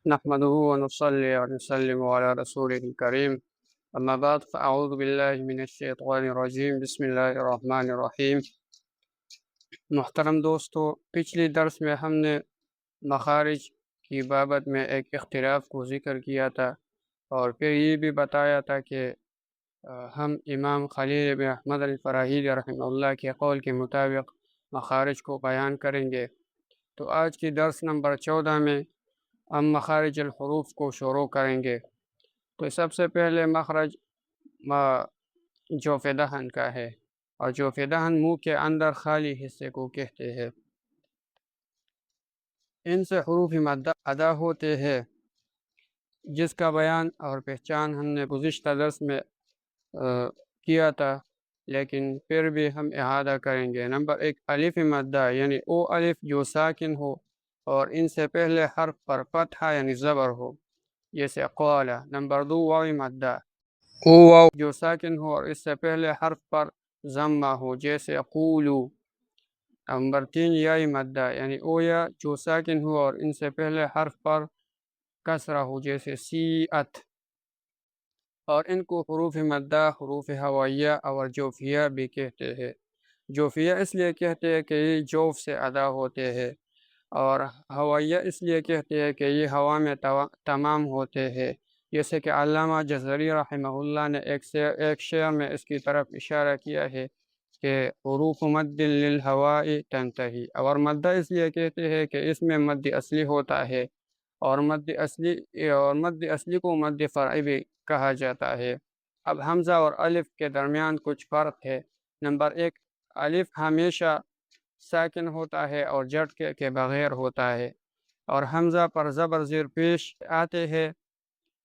نحمده ونصلي ونسلم على رسوله الكريم أما بعد فأعوذ بالله من الشیطان الرجیم بسم اللہ الرحمن الرحیم۔ محترم دوستو، پچھلی درس میں ہم نے مخارج کی بابت میں ایک اختلاف کو ذکر کیا تھا، اور پھر یہ بھی بتایا تھا کہ ہم امام خلیل بن احمد الفراہیدی رحمہ اللہ کے قول کے مطابق مخارج کو بیان کریں گے۔ تو آج کی درس نمبر 14 میں ہم مخارج الحروف کو شروع کریں گے۔ تو سب سے پہلے مخرج جوف دہن کا ہے، اور جوف دہن منہ کے اندر خالی حصے کو کہتے ہیں۔ ان سے حروف مدہ ادا ہوتے ہیں، جس کا بیان اور پہچان ہم نے گزشتہ درس میں کیا تھا، لیکن پھر بھی ہم اعادہ کریں گے۔ نمبر 1 الف مدہ، یعنی او الف جو ساکن ہو اور ان سے پہلے حرف پر فتحہ یعنی زبر ہو، جیسے قال۔ نمبر 2 واو مدہ، او واو جو ساکن ہو اور اس سے پہلے حرف پر ضمہ ہو، جیسے قولو۔ نمبر 3 یا مدہ، یعنی او یا جو ساکن ہو اور ان سے پہلے حرف پر کسرہ ہو، جیسے سیئت۔ اور ان کو حروف مدہ، حروف ہوائیہ اور جوفیہ بھی کہتے ہیں۔ جوفیہ اس لیے کہتے ہیں کہ یہ جوف سے ادا ہوتے ہیں، اور ہوائیہ اس لیے کہتے ہیں کہ یہ ہوا میں تمام ہوتے ہیں، جیسے کہ علامہ جزری رحمہ اللہ نے ایک شعر میں اس کی طرف اشارہ کیا ہے کہ حروف مد للہواء تنتہی۔ اور مدہ اس لیے کہتے ہیں کہ اس میں مد اصلی ہوتا ہے، اور مد اصلی کو مد فرعی بھی کہا جاتا ہے۔ اب حمزہ اور الف کے درمیان کچھ فرق ہے۔ نمبر 1 الف ہمیشہ ساکن ہوتا ہے اور جھٹکے کے بغیر ہوتا ہے، اور حمزہ پر زبر زیر پیش آتے ہیں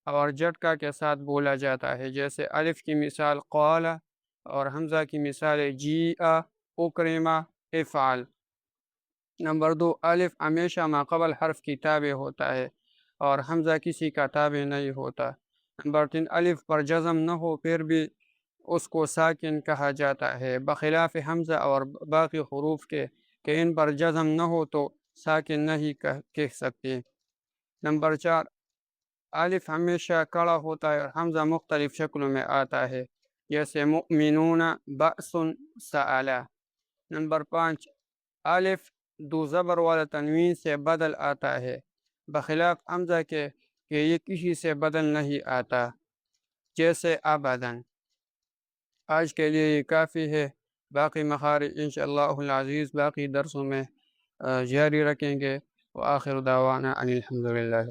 اور جھٹکا کے ساتھ بولا جاتا ہے، جیسے الف کی مثال قال اور حمزہ کی مثال جیء، اکرم، افعل۔ نمبر 2 الف ہمیشہ ما قبل حرف کی تابع ہوتا ہے اور حمزہ کسی کا تابع نہیں ہوتا۔ نمبر 3 الف پر جزم نہ ہو پھر بھی اس کو ساکن کہا جاتا ہے، بخلاف حمزہ اور باقی حروف کے کہ ان پر جزم نہ ہو تو ساکن نہیں کہہ سکتے۔ نمبر 4 الف ہمیشہ کڑا ہوتا ہے اور حمزہ مختلف شکلوں میں آتا ہے، جیسے مؤمنون، بأس، سألا۔ نمبر 5 الف دو زبر والا تنوین سے بدل آتا ہے، بخلاف حمزہ کے کہ یہ کسی سے بدل نہیں آتا، جیسے ابداً۔ آج کے لیے یہ کافی ہے، باقی مخارج انشاءاللہ العزیز باقی درسوں میں جاری رکھیں گے۔ وآخر دعوانا ان الحمدللہ۔